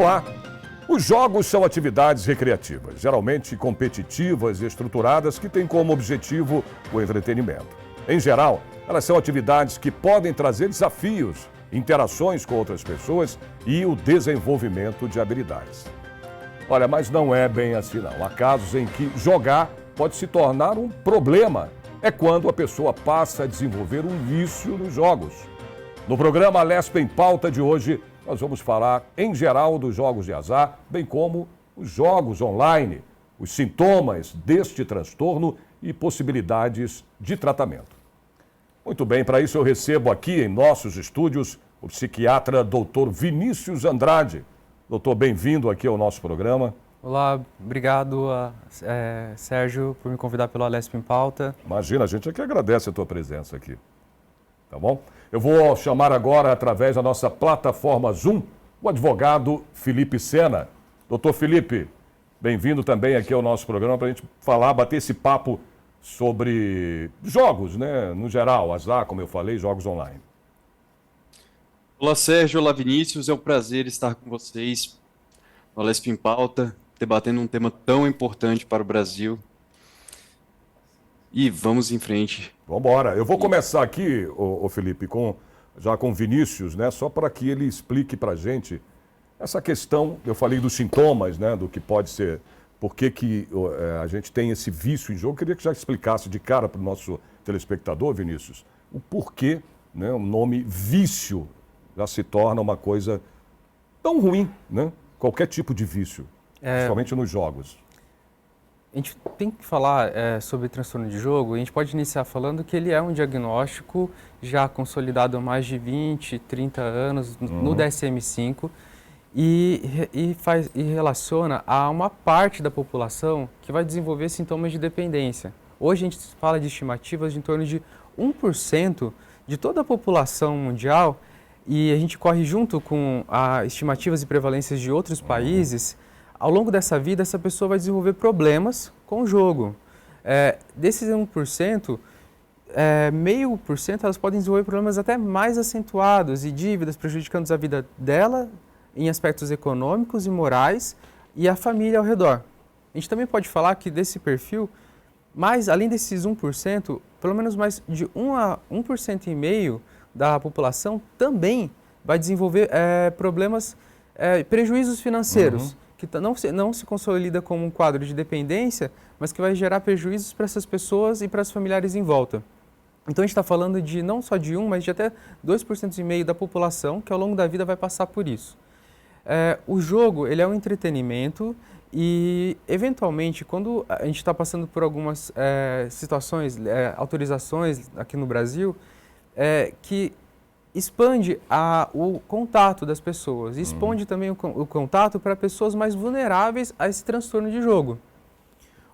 Olá! Os jogos são atividades recreativas, geralmente competitivas e estruturadas que têm como objetivo o entretenimento. Em geral, elas são atividades que podem trazer desafios, interações com outras pessoas e o desenvolvimento de habilidades. Olha, mas não é bem assim não. Há casos em que jogar pode se tornar um problema. É quando a pessoa passa a desenvolver um vício nos jogos. No programa Lesp em Pauta de hoje, nós vamos falar, em geral, dos jogos de azar, bem como os jogos online, os sintomas deste transtorno e possibilidades de tratamento. Muito bem, para isso eu recebo aqui em nossos estúdios o psiquiatra Dr. Vinícius Andrade. Doutor, bem-vindo aqui ao nosso programa. Olá, obrigado, Sérgio, por me convidar pelo Lesp em Pauta. Imagina, a gente é que agradece a tua presença aqui. Tá bom? Eu vou chamar agora, através da nossa plataforma Zoom, o advogado Felipe Sena. Doutor Felipe, bem-vindo também aqui ao nosso programa para a gente falar, bater esse papo sobre jogos, né? No geral, azar, como eu falei, jogos online. Olá, Sérgio. Olá, Vinícius. É um prazer estar com vocês no Lesp em Pauta, debatendo um tema tão importante para o Brasil. E vamos em frente. Vamos embora. Eu vou começar aqui, ô Felipe, já com o Vinícius, né? Só para que ele explique para a gente essa questão. Eu falei dos sintomas, né? Do que pode ser. Por que a gente tem esse vício em jogo? Eu queria que já explicasse de cara para o nosso telespectador, Vinícius, o porquê, né? O nome vício já se torna uma coisa tão ruim, né? Qualquer tipo de vício, principalmente nos jogos. A gente tem que falar sobre transtorno de jogo. A gente pode iniciar falando que ele é um diagnóstico já consolidado há mais de 20, 30 anos no DSM-5 e relaciona a uma parte da população que vai desenvolver sintomas de dependência. Hoje a gente fala de estimativas de em torno de 1% de toda a população mundial, e a gente corre junto com estimativas e prevalências de outros países. Ao longo dessa vida, essa pessoa vai desenvolver problemas com o jogo. Desses 1%, 0,5% elas podem desenvolver problemas até mais acentuados e dívidas, prejudicando a vida dela em aspectos econômicos e morais e a família ao redor. A gente também pode falar que desse perfil, além desses 1%, pelo menos mais de 1 a 1,5% da população também vai desenvolver problemas, prejuízos financeiros. Que não se consolida como um quadro de dependência, mas que vai gerar prejuízos para essas pessoas e para os familiares em volta. Então a gente está falando de não só de 1, mas de até 2,5% da população que ao longo da vida vai passar por isso. O jogo, ele é um entretenimento e, eventualmente, quando a gente está passando por algumas situações, autorizações aqui no Brasil, que expande o contato das pessoas, expande também o contato para pessoas mais vulneráveis a esse transtorno de jogo.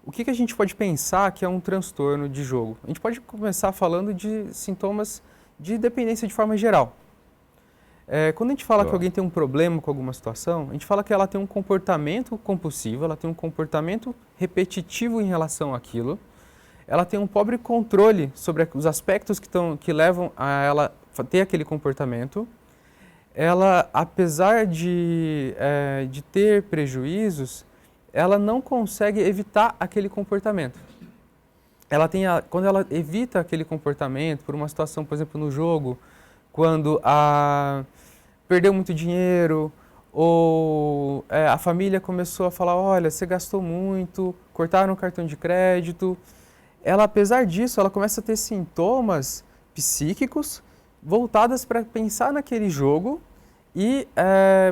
O que a gente pode pensar que é um transtorno de jogo? A gente pode começar falando de sintomas de dependência de forma geral. Quando a gente fala que alguém tem um problema com alguma situação, a gente fala que ela tem um comportamento compulsivo, ela tem um comportamento repetitivo em relação àquilo, ela tem um pobre controle sobre os aspectos que levam a ela ter aquele comportamento. Ela, apesar de ter prejuízos, ela não consegue evitar aquele comportamento. Quando ela evita aquele comportamento por uma situação, por exemplo, no jogo, quando perdeu muito dinheiro ou a família começou a falar, olha, você gastou muito, cortaram o cartão de crédito. Ela, apesar disso, ela começa a ter sintomas psíquicos voltadas para pensar naquele jogo e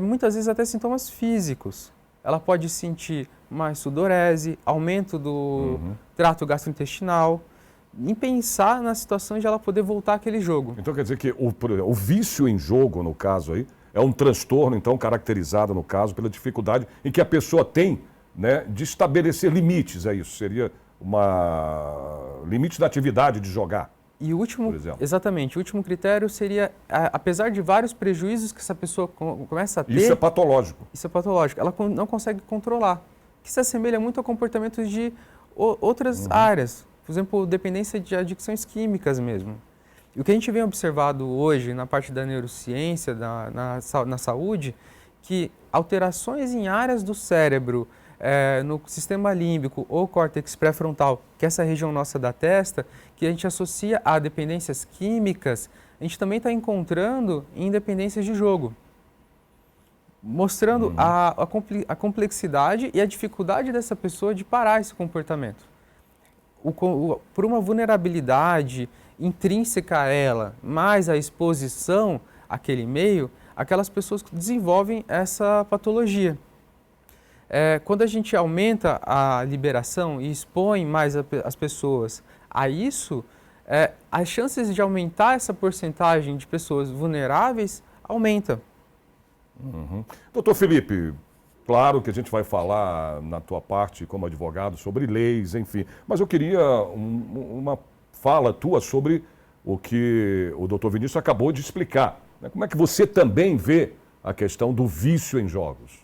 muitas vezes até sintomas físicos. Ela pode sentir mais sudorese, aumento do trato gastrointestinal, em pensar na situação de ela poder voltar àquele jogo. Então quer dizer que o vício em jogo, no caso aí, é um transtorno, então, caracterizado, no caso, pela dificuldade em que a pessoa tem, né, de estabelecer limites, é isso? Seria limite da atividade de jogar. E o último, exatamente, o último critério seria, apesar de vários prejuízos que essa pessoa começa a ter... Isso é patológico. Isso é patológico. Ela não consegue controlar, que se assemelha muito a comportamentos de outras áreas. Por exemplo, dependência de adicções químicas mesmo. E o que a gente vem observado hoje na parte da neurociência, na saúde, que alterações em áreas do cérebro, no sistema límbico ou córtex pré-frontal, que é essa região nossa da testa, que a gente associa a dependências químicas, a gente também está encontrando em dependências de jogo, mostrando a complexidade e a dificuldade dessa pessoa de parar esse comportamento. Por uma vulnerabilidade intrínseca a ela, mais a exposição àquele meio, aquelas pessoas desenvolvem essa patologia. Quando a gente aumenta a liberação e expõe mais as pessoas a isso, as chances de aumentar essa porcentagem de pessoas vulneráveis aumenta. Doutor Felipe, claro que a gente vai falar na tua parte como advogado sobre leis, enfim, mas eu queria uma fala tua sobre o que o doutor Vinícius acabou de explicar. Né? Como é que você também vê a questão do vício em jogos?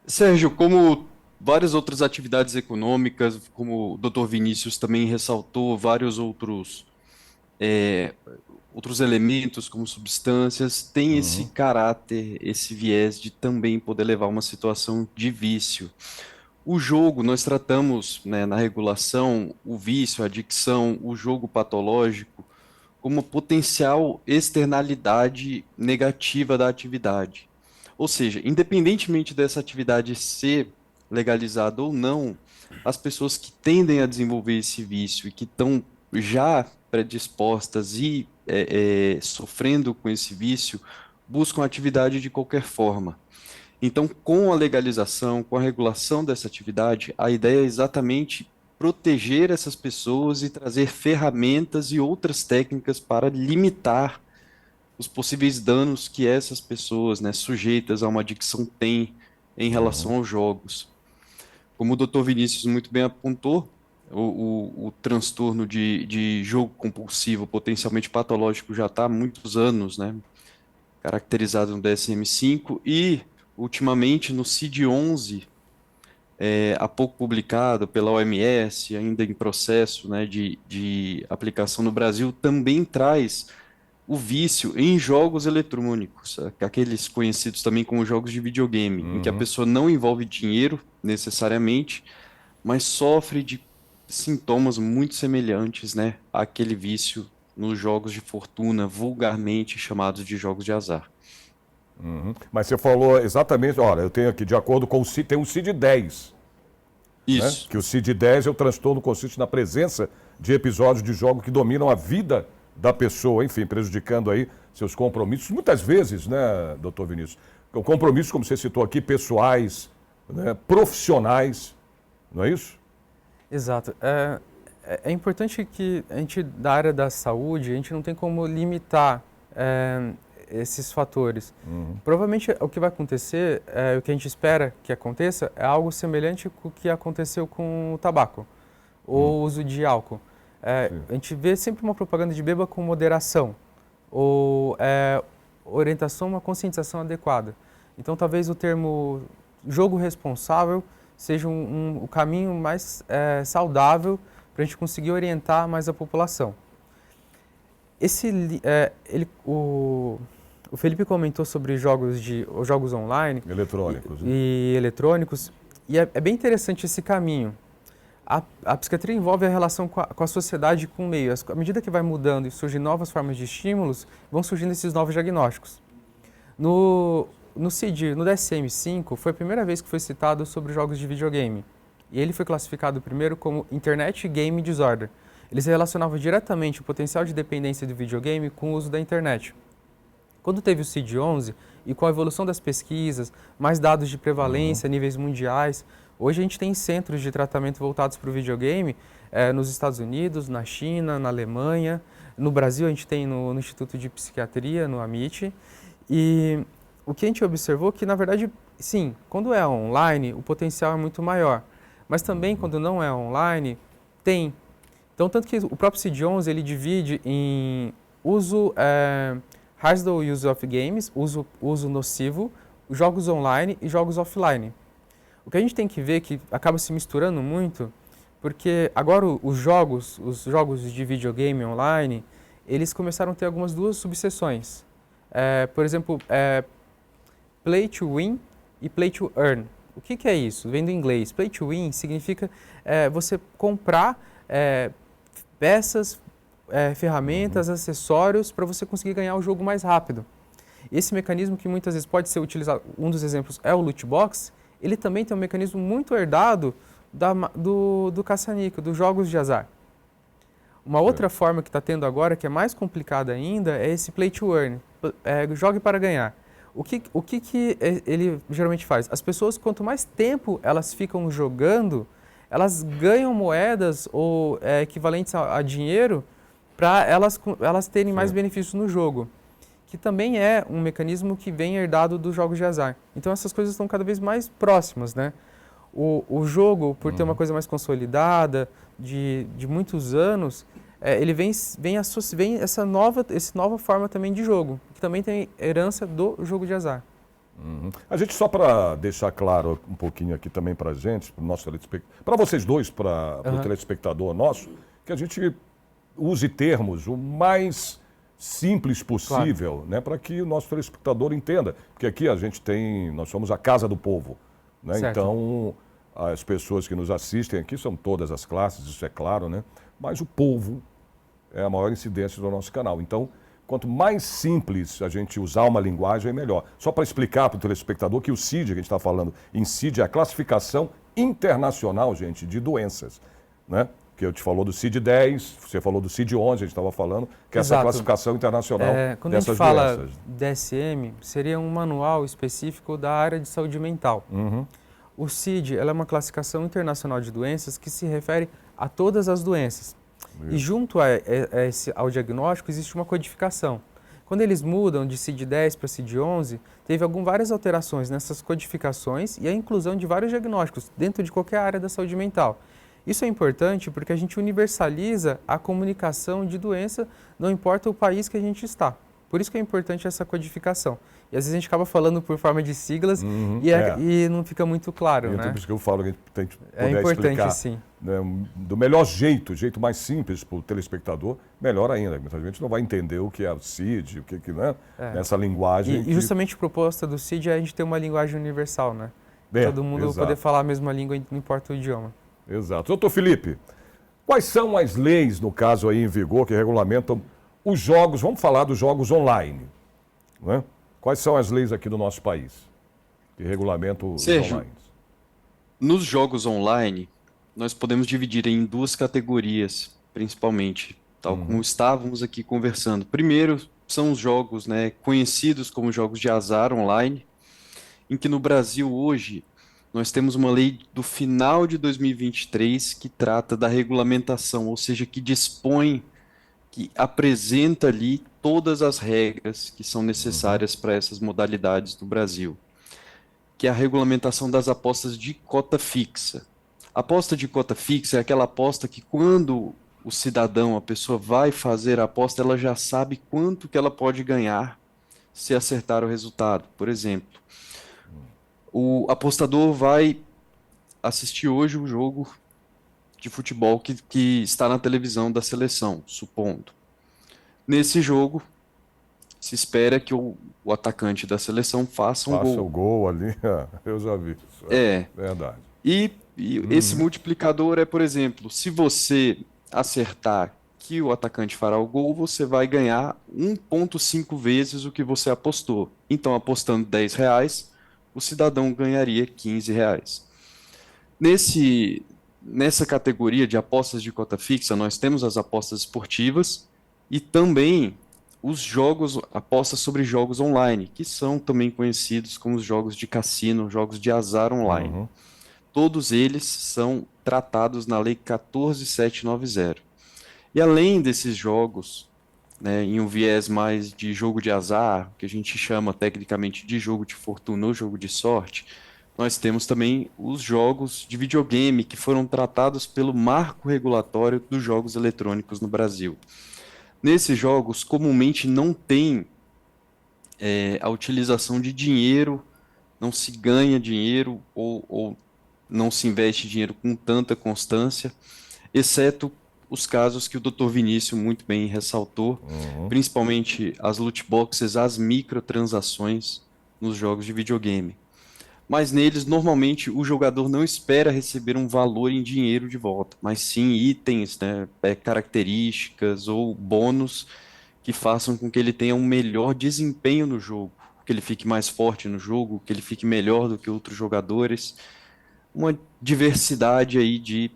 Sérgio, como várias outras atividades econômicas, como o Dr. Vinícius também ressaltou, vários outros elementos, como substâncias, tem esse caráter, esse viés de também poder levar a uma situação de vício. O jogo, nós tratamos, né, na regulação, o vício, a adicção, o jogo patológico, como uma potencial externalidade negativa da atividade. Ou seja, independentemente dessa atividade ser legalizada ou não, as pessoas que tendem a desenvolver esse vício e que estão já predispostas e sofrendo com esse vício, buscam atividade de qualquer forma. Então, com a legalização, com a regulação dessa atividade, a ideia é exatamente proteger essas pessoas e trazer ferramentas e outras técnicas para limitar os possíveis danos que essas pessoas, né, sujeitas a uma adicção têm em relação aos jogos. Como o Dr. Vinícius muito bem apontou, o transtorno de jogo compulsivo potencialmente patológico já está há muitos anos, né, caracterizado no DSM-5 e, ultimamente, no CID-11, há pouco publicado pela OMS, ainda em processo, né, de aplicação no Brasil, também traz o vício em jogos eletrônicos, aqueles conhecidos também como jogos de videogame, em que a pessoa não envolve dinheiro necessariamente, mas sofre de sintomas muito semelhantes, né, àquele vício nos jogos de fortuna, vulgarmente chamados de jogos de azar. Mas você falou exatamente, olha, eu tenho aqui, de acordo com o CID, tem um CID-10. Isso. Né? Que o CID-10 é o transtorno consiste na presença de episódios de jogo que dominam a vida da pessoa, enfim, prejudicando aí seus compromissos, muitas vezes, né, doutor Vinícius? Compromissos, como você citou aqui, pessoais, né, profissionais, não é isso? Exato. É importante que a gente, da área da saúde, a gente não tem como limitar esses fatores. Provavelmente o que vai acontecer, o que a gente espera que aconteça, é algo semelhante com o que aconteceu com o tabaco, ou o uso de álcool. A gente vê sempre uma propaganda de beba com moderação, ou orientação, uma conscientização adequada. Então, talvez o termo jogo responsável seja o caminho mais saudável para a gente conseguir orientar mais a população. O Felipe comentou sobre jogos online Eletrônicos. e eletrônicos, e é bem interessante esse caminho. A psiquiatria envolve a relação com a sociedade e com o meio. À medida que vai mudando e surgem novas formas de estímulos, vão surgindo esses novos diagnósticos. No CID, no DSM-5, foi a primeira vez que foi citado sobre jogos de videogame. E ele foi classificado primeiro como Internet Game Disorder. Eles relacionavam diretamente o potencial de dependência do videogame com o uso da internet. Quando teve o CID-11 e com a evolução das pesquisas, mais dados de prevalência, níveis mundiais, hoje a gente tem centros de tratamento voltados para o videogame nos Estados Unidos, na China, na Alemanha. No Brasil a gente tem no Instituto de Psiquiatria, no AMIT. E o que a gente observou é que, na verdade, sim, quando é online, o potencial é muito maior. Mas também, quando não é online, tem. Então, tanto que o próprio CID-11, ele divide em uso, hazardous use of games, uso nocivo, jogos online e jogos offline. O que a gente tem que ver é que acaba se misturando muito, porque agora os jogos de videogame online, eles começaram a ter duas subseções. Por exemplo, play to win e play to earn. O que é isso? Vem do inglês. Play to win significa você comprar peças, ferramentas, acessórios para você conseguir ganhar o jogo mais rápido. Esse mecanismo que muitas vezes pode ser utilizado, um dos exemplos é o loot box, ele também tem um mecanismo muito herdado do caça-níquel, dos jogos de azar. Uma outra forma que está tendo agora, que é mais complicada ainda, é esse play to earn, jogue para ganhar. O que ele geralmente faz? As pessoas, quanto mais tempo elas ficam jogando, elas ganham moedas ou equivalentes a dinheiro para elas terem mais benefícios no jogo, que também é um mecanismo que vem herdado dos jogos de azar. Então essas coisas estão cada vez mais próximas, né? O jogo, por ter uma coisa mais consolidada, de muitos anos, ele vem essa nova forma também de jogo, que também tem herança do jogo de azar. A gente, só para deixar claro um pouquinho aqui também para a gente, para o nosso telespectador, para vocês dois, para o telespectador nosso, que a gente use termos o mais simples possível, né, para que o nosso telespectador entenda. Porque aqui nós somos a casa do povo, né? Então, as pessoas que nos assistem aqui são todas as classes, isso é claro, né? Mas o povo é a maior incidência do nosso canal. Então, quanto mais simples a gente usar uma linguagem, é melhor. Só para explicar para o telespectador que o CID, que a gente está falando, em CID é a classificação internacional, gente, de doenças, né? Que eu te falou do CID-10, você falou do CID-11, a gente estava falando, que é essa classificação internacional quando dessas a gente fala doenças. DSM, seria um manual específico da área de saúde mental. O CID ela é uma classificação internacional de doenças que se refere a todas as doenças. E junto ao diagnóstico existe uma codificação. Quando eles mudam de CID-10 para CID-11, teve várias alterações nessas codificações e a inclusão de vários diagnósticos dentro de qualquer área da saúde mental. Isso é importante porque a gente universaliza a comunicação de doença, não importa o país que a gente está. Por isso que é importante essa codificação. E às vezes a gente acaba falando por forma de siglas e não fica muito claro, né? Por isso que eu falo que a gente tem que poder importante, explicar, sim. Né, do melhor jeito, jeito mais simples para o telespectador, melhor ainda. Muita gente não vai entender o que é o CID, o que né? Nessa linguagem. E justamente a proposta do CID é a gente ter uma linguagem universal, né? Todo mundo exato. poder falar a mesma língua, não importa o idioma. Exato. Doutor Felipe, quais são as leis, no caso aí em vigor, que regulamentam os jogos, vamos falar dos jogos online, né? Quais são as leis aqui do nosso país que regulamentam os online? Nos jogos online, nós podemos dividir em duas categorias, principalmente, tal como estávamos aqui conversando. Primeiro, são os jogos, né, conhecidos como jogos de azar online, em que no Brasil hoje nós temos uma lei do final de 2023 que trata da regulamentação, ou seja, que dispõe, que apresenta ali todas as regras que são necessárias para essas modalidades no Brasil, que é a regulamentação das apostas de cota fixa. A aposta de cota fixa é aquela aposta que quando o cidadão, a pessoa vai fazer a aposta, ela já sabe quanto que ela pode ganhar se acertar o resultado. Por exemplo, o apostador vai assistir hoje um jogo de futebol que está na televisão da seleção, supondo. Nesse jogo, se espera que o atacante da seleção faça um gol. Faça o gol ali, eu já vi isso. Verdade. E esse multiplicador é, por exemplo, se você acertar que o atacante fará o gol, você vai ganhar 1,5 vezes o que você apostou. Então, apostando R$10, o cidadão ganharia R$15. Nessa categoria de apostas de cota fixa, nós temos as apostas esportivas e também os jogos, apostas sobre jogos online, que são também conhecidos como os jogos de cassino, jogos de azar online. Todos eles são tratados na Lei 14.790. E além desses jogos, né, em um viés mais de jogo de azar, que a gente chama tecnicamente de jogo de fortuna ou jogo de sorte, nós temos também os jogos de videogame que foram tratados pelo marco regulatório dos jogos eletrônicos no Brasil. Nesses jogos, comumente não tem a utilização de dinheiro, não se ganha dinheiro ou não se investe dinheiro com tanta constância, exceto os casos que o Dr. Vinícius muito bem ressaltou, principalmente as loot boxes, as microtransações, nos jogos de videogame. Mas neles, normalmente, o jogador não espera receber um valor em dinheiro de volta, mas sim itens, né, características ou bônus que façam com que ele tenha um melhor desempenho no jogo, que ele fique mais forte no jogo, que ele fique melhor do que outros jogadores. Uma diversidade aí de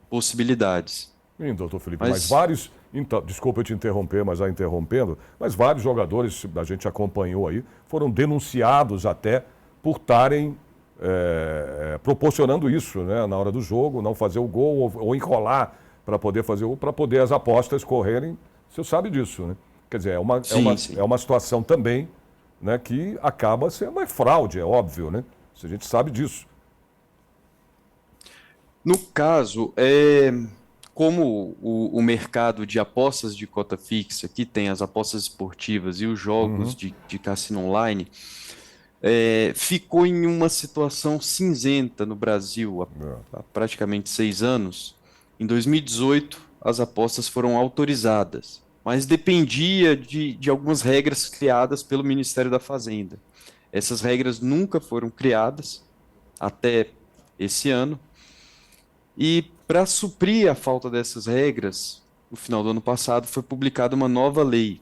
possibilidades. Sim, doutor Felipe, mas Mas vários, então, desculpa eu te interromper, mas já interrompendo, mas vários jogadores, a gente acompanhou aí, foram denunciados até por estarem proporcionando isso, né, na hora do jogo, não fazer o gol ou enrolar para poder fazer o para poder as apostas correrem. Você sabe disso, né? Quer dizer, sim. é uma situação também, né, que acaba sendo uma fraude, é óbvio, né? A gente sabe disso. No caso, como o mercado de apostas de cota fixa, que tem as apostas esportivas e os jogos de cassino online, ficou em uma situação cinzenta no Brasil há praticamente 6 anos. Em 2018, as apostas foram autorizadas, mas dependia de algumas regras criadas pelo Ministério da Fazenda. Essas regras nunca foram criadas até esse ano. E para suprir a falta dessas regras, no final do ano passado foi publicada uma nova lei.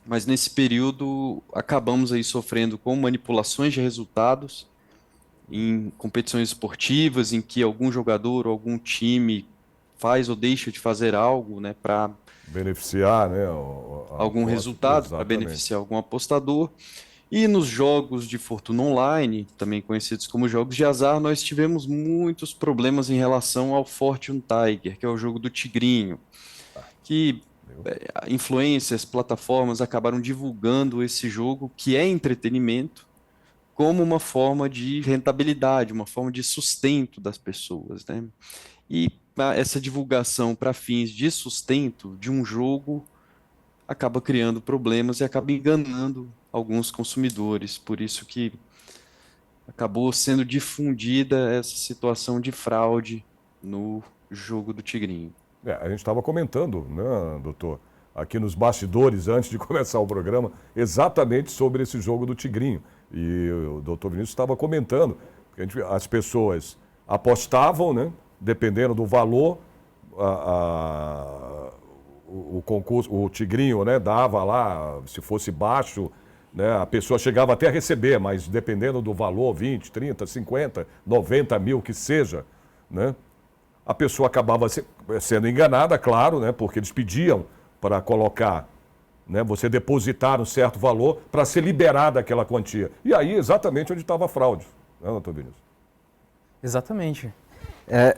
Mas nesse período acabamos aí sofrendo com manipulações de resultados em competições esportivas em que algum jogador ou algum time faz ou deixa de fazer algo, né, para Beneficiar, né, a algum aposta. resultado, para Exatamente. beneficiar algum apostador. E nos jogos de fortuna online, também conhecidos como jogos de azar, nós tivemos muitos problemas em relação ao Fortune Tiger, que é o jogo do tigrinho, que influências, plataformas acabaram divulgando esse jogo, que é entretenimento, como uma forma de rentabilidade, uma forma de sustento das pessoas, né? E essa divulgação para fins de sustento de um jogo acaba criando problemas e acaba enganando alguns consumidores. Por isso que acabou sendo difundida essa situação de fraude no jogo do Tigrinho. A gente estava comentando, né, doutor, aqui nos bastidores, antes de começar o programa, exatamente sobre esse jogo do Tigrinho. E o doutor Vinícius estava comentando, que as pessoas apostavam, né, dependendo do valor, o concurso, o Tigrinho, né, dava lá, se fosse baixo, né, a pessoa chegava até a receber, mas dependendo do valor, 20, 30, 50, 90 mil, que seja, né, a pessoa acabava sendo enganada, claro, né, porque eles pediam para colocar, né, você depositar um certo valor para ser liberada aquela quantia. E aí, exatamente onde estava a fraude, né, doutor Vinícius? Exatamente. A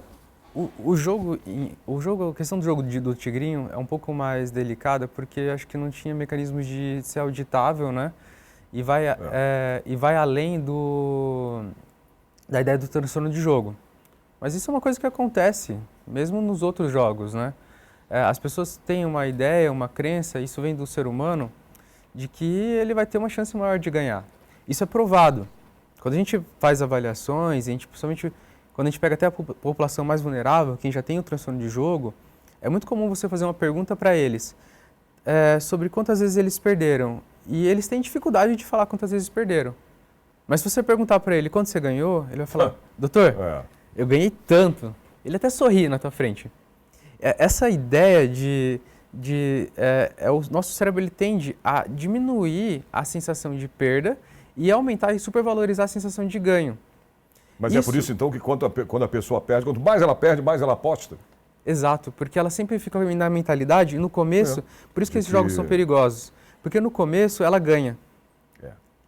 questão do jogo do Tigrinho é um pouco mais delicada porque acho que não tinha mecanismos de ser auditável, né? E vai além da ideia do transtorno de jogo. Mas isso é uma coisa que acontece, mesmo nos outros jogos, né? As pessoas têm uma ideia, uma crença, isso vem do ser humano, de que ele vai ter uma chance maior de ganhar. Isso é provado. Quando a gente faz avaliações, principalmente quando a gente pega até a população mais vulnerável, quem já tem o transtorno de jogo, é muito comum você fazer uma pergunta para eles sobre quantas vezes eles perderam. E eles têm dificuldade de falar quantas vezes perderam. Mas se você perguntar para ele quanto você ganhou, ele vai falar, doutor, eu ganhei tanto. Ele até sorri na tua frente. Essa ideia o nosso cérebro ele tende a diminuir a sensação de perda e aumentar e supervalorizar a sensação de ganho. Mas é por isso, então, que quando a pessoa perde, quanto mais ela perde, mais ela aposta? Exato, porque ela sempre fica na mentalidade, no começo, por isso que esses jogos são perigosos, porque no começo ela ganha.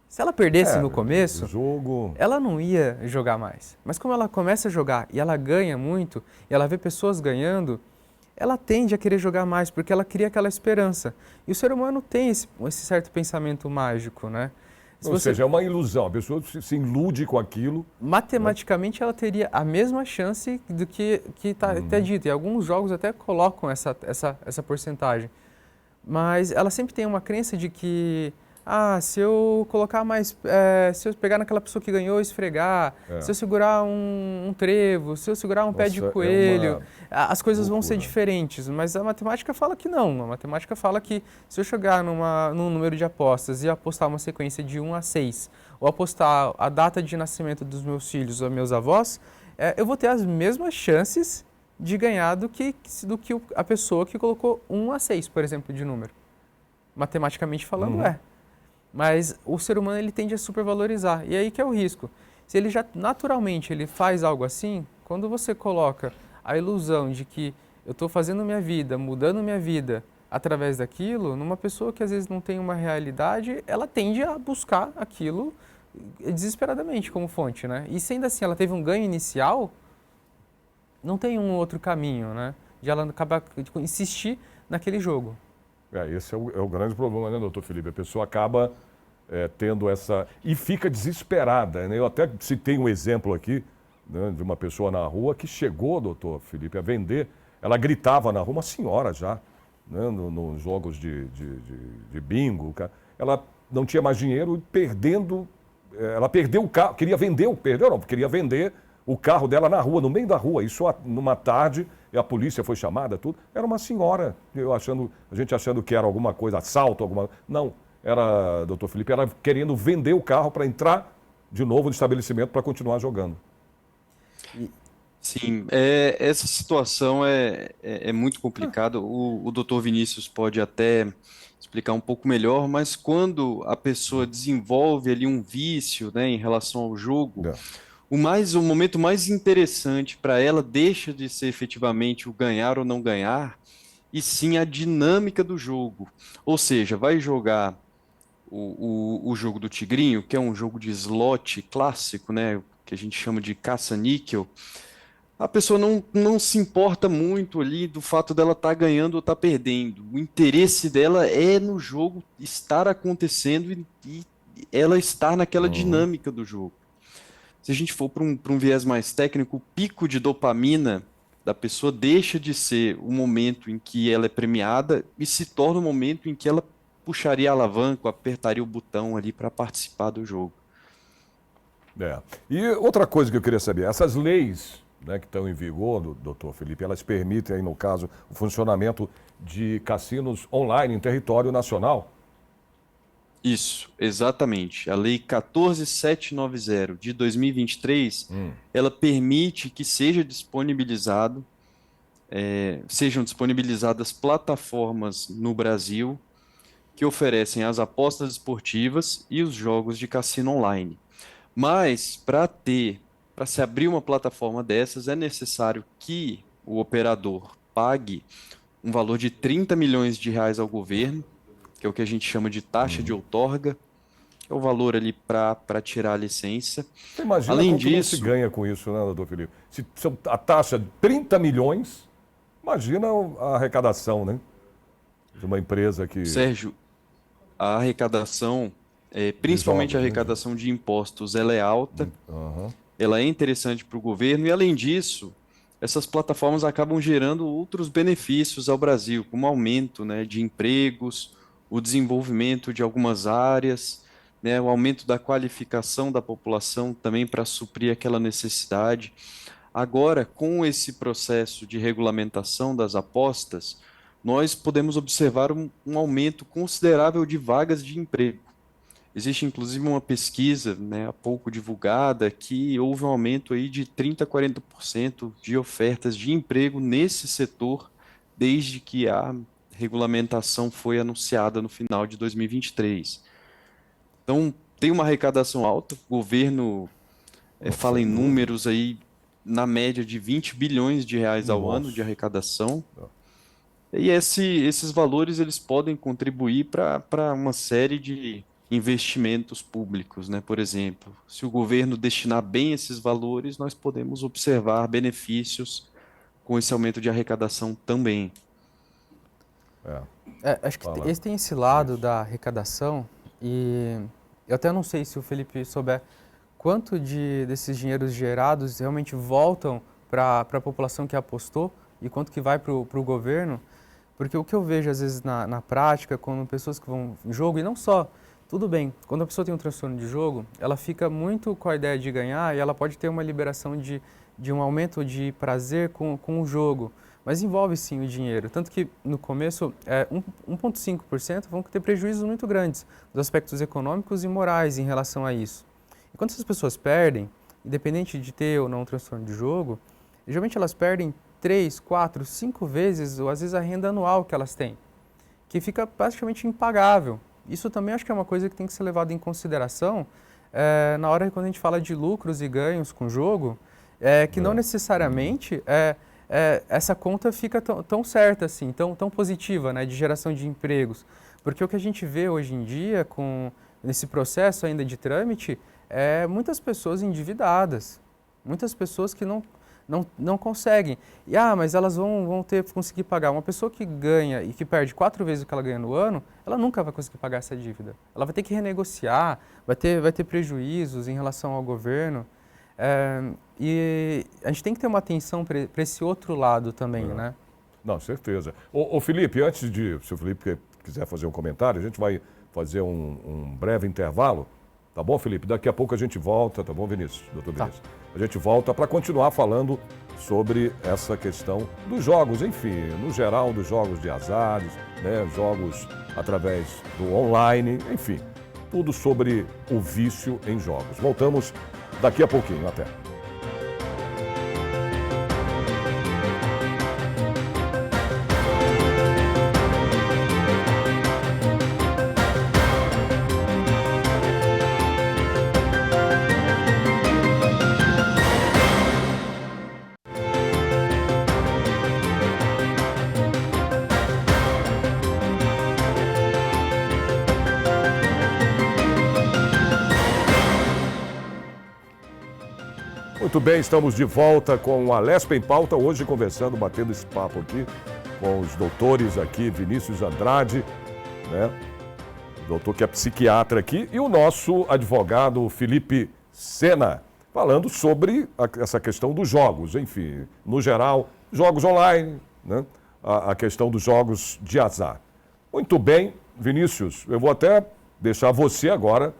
Se ela perdesse no começo, ela não ia jogar mais. Mas como ela começa a jogar e ela ganha muito, e ela vê pessoas ganhando, ela tende a querer jogar mais, porque ela cria aquela esperança. E o ser humano tem esse certo pensamento mágico, né? Ou seja, é uma ilusão, a pessoa se ilude com aquilo. Matematicamente, ela teria a mesma chance do que está até dito. E alguns jogos até colocam essa porcentagem. Mas ela sempre tem uma crença de que se eu colocar mais, se eu pegar naquela pessoa que ganhou e esfregar, se eu segurar um trevo, se eu segurar um pé de coelho, as coisas vão ser diferentes. Mas a matemática fala que não. A matemática fala que se eu chegar num número de apostas e apostar uma sequência de 1 a 6, ou apostar a data de nascimento dos meus filhos ou meus avós, eu vou ter as mesmas chances de ganhar do que a pessoa que colocou 1 a 6, por exemplo, de número. Matematicamente falando, Mas o ser humano ele tende a supervalorizar. E aí que é o risco. Se ele já naturalmente ele faz algo assim, quando você coloca a ilusão de que eu estou fazendo minha vida, mudando minha vida através daquilo, numa pessoa que às vezes não tem uma realidade, ela tende a buscar aquilo desesperadamente como fonte, né? E sendo assim, ela teve um ganho inicial, não tem um outro caminho, né? De ela acabar de insistir naquele jogo. Esse é o grande problema, né, doutor Felipe? A pessoa acaba tendo essa... E fica desesperada, né? Eu até citei um exemplo aqui, né, de uma pessoa na rua que chegou, doutor Felipe, a vender. Ela gritava na rua, uma senhora já, né, nos jogos de bingo. Ela não tinha mais dinheiro e ela perdeu o carro, queria vender o carro dela na rua, no meio da rua. Isso numa tarde, e a polícia foi chamada, tudo. Era uma senhora, a gente achando que era alguma coisa, assalto, alguma... Não, doutor Felipe, era querendo vender o carro para entrar de novo no estabelecimento para continuar jogando. Sim, essa situação é muito complicada. O doutor Vinícius pode até explicar um pouco melhor, mas quando a pessoa desenvolve ali um vício, né, em relação ao jogo, o momento mais interessante para ela deixa de ser efetivamente o ganhar ou não ganhar, e sim a dinâmica do jogo. Ou seja, vai jogar o jogo do Tigrinho, que é um jogo de slot clássico, né, que a gente chama de caça-níquel. A pessoa não se importa muito ali do fato dela estar ganhando ou estar perdendo. O interesse dela é no jogo estar acontecendo e ela estar naquela dinâmica do jogo. Se a gente for para um viés mais técnico, o pico de dopamina da pessoa deixa de ser o momento em que ela é premiada e se torna o momento em que ela puxaria a alavanca, apertaria o botão ali para participar do jogo. E outra coisa que eu queria saber, essas leis, né, que estão em vigor, doutor Felipe, elas permitem, aí, no caso, o funcionamento de cassinos online em território nacional? Isso, exatamente. A Lei 14.790 de 2023, ela permite que sejam disponibilizadas plataformas no Brasil que oferecem as apostas esportivas e os jogos de cassino online. Mas para se abrir uma plataforma dessas, é necessário que o operador pague um valor de 30 milhões de reais ao governo, que é o que a gente chama de taxa de outorga, que é o valor ali para tirar a licença. Você imagina Além quanto não se ganha com isso, né, doutor Felipe? Se a taxa de 30 milhões, imagina a arrecadação, né? De uma empresa que... Sérgio, a arrecadação, principalmente a arrecadação de impostos, ela é alta, ela é interessante para o governo e, além disso, essas plataformas acabam gerando outros benefícios ao Brasil, como aumento, né, de empregos, o desenvolvimento de algumas áreas, né, o aumento da qualificação da população também para suprir aquela necessidade. Agora, com esse processo de regulamentação das apostas, nós podemos observar um aumento considerável de vagas de emprego. Existe inclusive uma pesquisa, né, há pouco divulgada, que houve um aumento aí de 30% a 40% de ofertas de emprego nesse setor desde que a regulamentação foi anunciada no final de 2023. Então, tem uma arrecadação alta, o governo fala em números aí na média de 20 bilhões de reais ao ano de arrecadação. E esses valores eles podem contribuir para uma série de investimentos públicos, né? Por exemplo, se o governo destinar bem esses valores, nós podemos observar benefícios com esse aumento de arrecadação também. Acho que esse tem esse lado da arrecadação e eu até não sei se o Felipe souber quanto desses dinheiros gerados realmente voltam para a população que apostou e quanto que vai para o governo, porque o que eu vejo às vezes na prática, quando pessoas que vão em jogo, e não só Tudo bem, quando a pessoa tem um transtorno de jogo, ela fica muito com a ideia de ganhar e ela pode ter uma liberação de um aumento de prazer com o jogo, mas envolve sim o dinheiro. Tanto que no começo, 1,5% vão ter prejuízos muito grandes dos aspectos econômicos e morais em relação a isso. E quando essas pessoas perdem, independente de ter ou não um transtorno de jogo, geralmente elas perdem 3, 4, 5 vezes ou às vezes a renda anual que elas têm, que fica praticamente impagável. Isso também acho que é uma coisa que tem que ser levada em consideração na hora quando a gente fala de lucros e ganhos com o jogo, que não necessariamente essa conta fica tão certa assim, tão positiva, né, de geração de empregos. Porque o que a gente vê hoje em dia, nesse processo ainda de trâmite, é muitas pessoas endividadas, muitas pessoas que não conseguem. Mas elas vão conseguir pagar. Uma pessoa que ganha e que perde 4 vezes o que ela ganha no ano, ela nunca vai conseguir pagar essa dívida. Ela vai ter que renegociar, vai ter prejuízos em relação ao governo. E a gente tem que ter uma atenção para esse outro lado também, né? Não, certeza. Ô Felipe, se o Felipe quiser fazer um comentário, a gente vai fazer um breve intervalo. Tá bom, Felipe? Daqui a pouco a gente volta, tá bom, Vinícius? Doutor Vinícius? A gente volta para continuar falando sobre essa questão dos jogos, enfim, no geral, dos jogos de azares, né? Jogos através do online, enfim, tudo sobre o vício em jogos. Voltamos daqui a pouquinho, até. Muito bem, estamos de volta com a Lespe em Pauta, hoje conversando, batendo esse papo aqui com os doutores aqui, Vinícius Andrade, né? Doutor que é psiquiatra aqui, e o nosso advogado Felipe Sena, falando sobre essa questão dos jogos, enfim, no geral, jogos online, né? A questão dos jogos de azar. Muito bem, Vinícius, eu vou até deixar você agora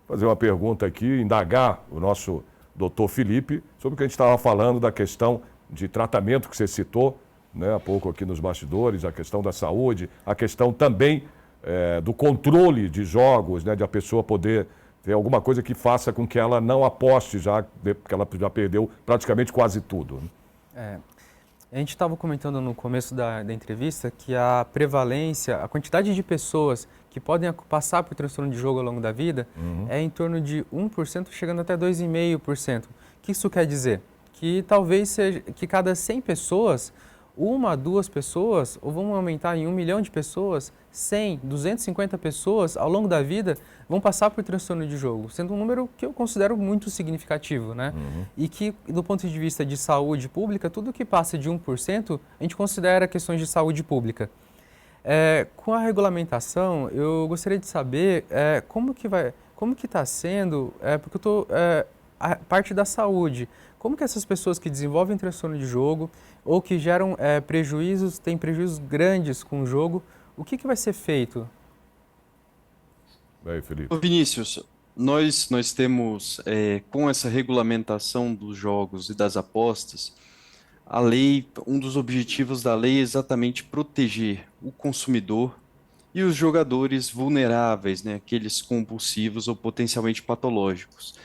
fazer uma pergunta aqui, indagar o nosso doutor Felipe, sobre o que a gente estava falando da questão de tratamento que você citou, né, há pouco aqui nos bastidores, a questão da saúde, a questão também do controle de jogos, né, de a pessoa poder ter alguma coisa que faça com que ela não aposte já, porque ela já perdeu praticamente quase tudo. A gente estava comentando no começo da entrevista que a prevalência, a quantidade de pessoas que podem passar por transtorno de jogo ao longo da vida é em torno de 1%, chegando até 2,5%. O que isso quer dizer? Que talvez seja que cada 100 pessoas, 1 a 2 pessoas, ou vamos aumentar em 1 milhão de pessoas, 100, 250 pessoas ao longo da vida vão passar por transtorno de jogo, sendo um número que eu considero muito significativo, né? E que, do ponto de vista de saúde pública, tudo que passa de 1%, a gente considera questões de saúde pública. Com a regulamentação, eu gostaria de saber como que está sendo, porque eu estou a parte da saúde, como que essas pessoas que desenvolvem transtorno de jogo ou que geram têm prejuízos grandes com o jogo, o que vai ser feito? Aí, Felipe. Ô Vinícius, nós temos, com essa regulamentação dos jogos e das apostas, a lei, um dos objetivos da lei é exatamente proteger o consumidor e os jogadores vulneráveis, né, aqueles compulsivos ou potencialmente patológicos.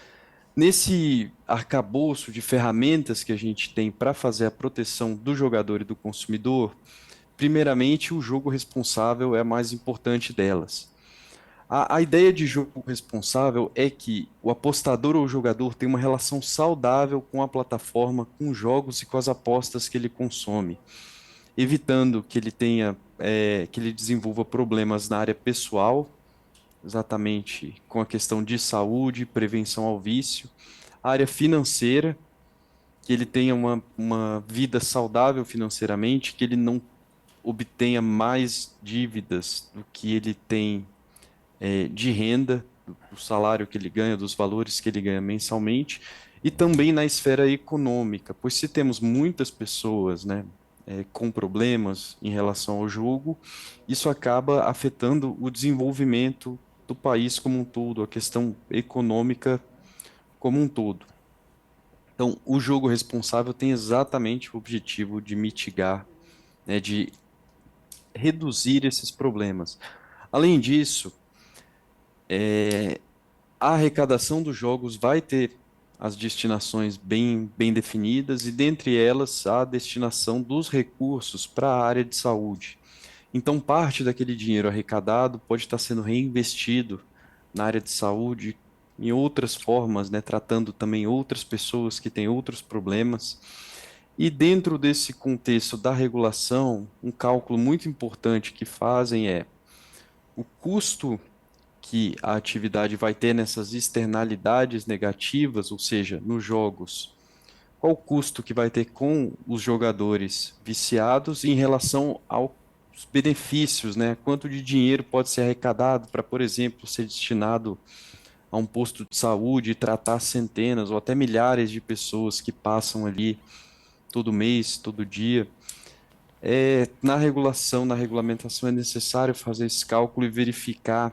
Nesse arcabouço de ferramentas que a gente tem para fazer a proteção do jogador e do consumidor, primeiramente o jogo responsável é a mais importante delas. A ideia de jogo responsável é que o apostador ou o jogador tem uma relação saudável com a plataforma, com os jogos e com as apostas que ele consome, evitando que ele que ele desenvolva problemas na área pessoal, exatamente com a questão de saúde, prevenção ao vício, a área financeira, que ele tenha uma vida saudável financeiramente, que ele não obtenha mais dívidas do que ele tem de renda, do salário que ele ganha, dos valores que ele ganha mensalmente, e também na esfera econômica, pois se temos muitas pessoas, né, com problemas em relação ao jogo, isso acaba afetando o desenvolvimento do país como um todo, a questão econômica como um todo. Então, o jogo responsável tem exatamente o objetivo de mitigar, né, de reduzir esses problemas. Além disso, a arrecadação dos jogos vai ter as destinações bem definidas e, dentre elas, a destinação dos recursos para a área de saúde. Então, parte daquele dinheiro arrecadado pode estar sendo reinvestido na área de saúde em outras formas, né, tratando também outras pessoas que têm outros problemas. E dentro desse contexto da regulação, um cálculo muito importante que fazem é o custo que a atividade vai ter nessas externalidades negativas, ou seja, nos jogos. Qual o custo que vai ter com os jogadores viciados em relação aos benefícios, né? Quanto de dinheiro pode ser arrecadado para, por exemplo, ser destinado a um posto de saúde e tratar centenas ou até milhares de pessoas que passam ali todo mês, todo dia. Na regulação, na regulamentação, é necessário fazer esse cálculo e verificar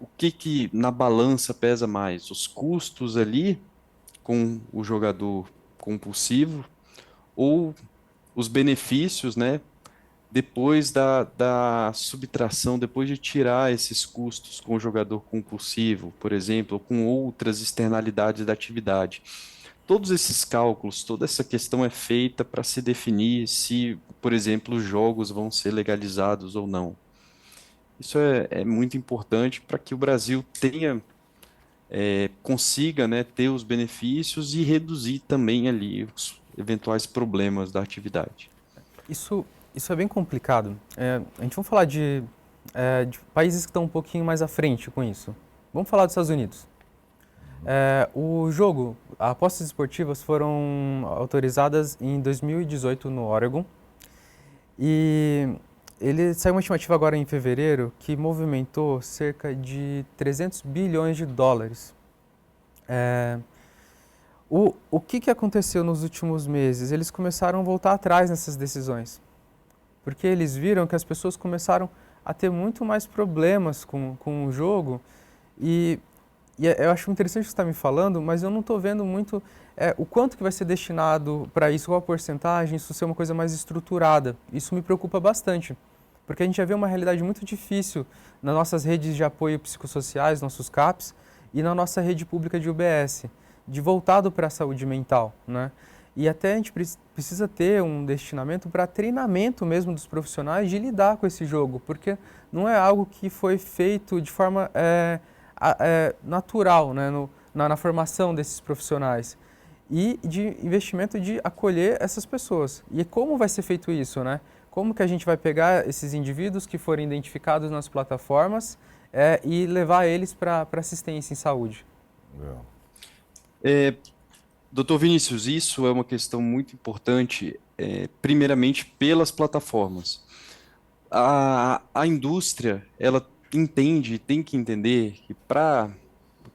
o que que na balança pesa mais, os custos ali com o jogador compulsivo ou os benefícios, né? Depois da subtração, depois de tirar esses custos com o jogador compulsivo, por exemplo, ou com outras externalidades da atividade. Todos esses cálculos, toda essa questão é feita para se definir se, por exemplo, os jogos vão ser legalizados ou não. Isso é muito importante para que o Brasil tenha, consiga, né, ter os benefícios e reduzir também ali os eventuais problemas da atividade. Isso, isso é bem complicado. A gente vai falar de países que estão um pouquinho mais à frente com isso. Vamos falar dos Estados Unidos. O jogo, apostas esportivas foram autorizadas em 2018 no Oregon e ele saiu uma estimativa agora em fevereiro que movimentou cerca de 300 bilhões de dólares. O que aconteceu nos últimos meses? Eles começaram a voltar atrás nessas decisões, porque eles viram que as pessoas começaram a ter muito mais problemas com o jogo e eu acho interessante o que você está me falando, mas eu não estou vendo muito o quanto que vai ser destinado para isso, qual a porcentagem, isso ser uma coisa mais estruturada. Isso me preocupa bastante, porque a gente já vê uma realidade muito difícil nas nossas redes de apoio psicossociais, nossos CAPs, e na nossa rede pública de UBS, de voltado para a saúde mental, né? E até a gente precisa ter um destinamento para treinamento mesmo dos profissionais de lidar com esse jogo, porque não é algo que foi feito de forma natural, né, na formação desses profissionais e de investimento de acolher essas pessoas. E como vai ser feito isso, né? Como que a gente vai pegar esses indivíduos que forem identificados nas plataformas e levar eles para assistência em saúde? Doutor Vinícius, isso é uma questão muito importante, primeiramente pelas plataformas. A indústria, ela entende, tem que entender que para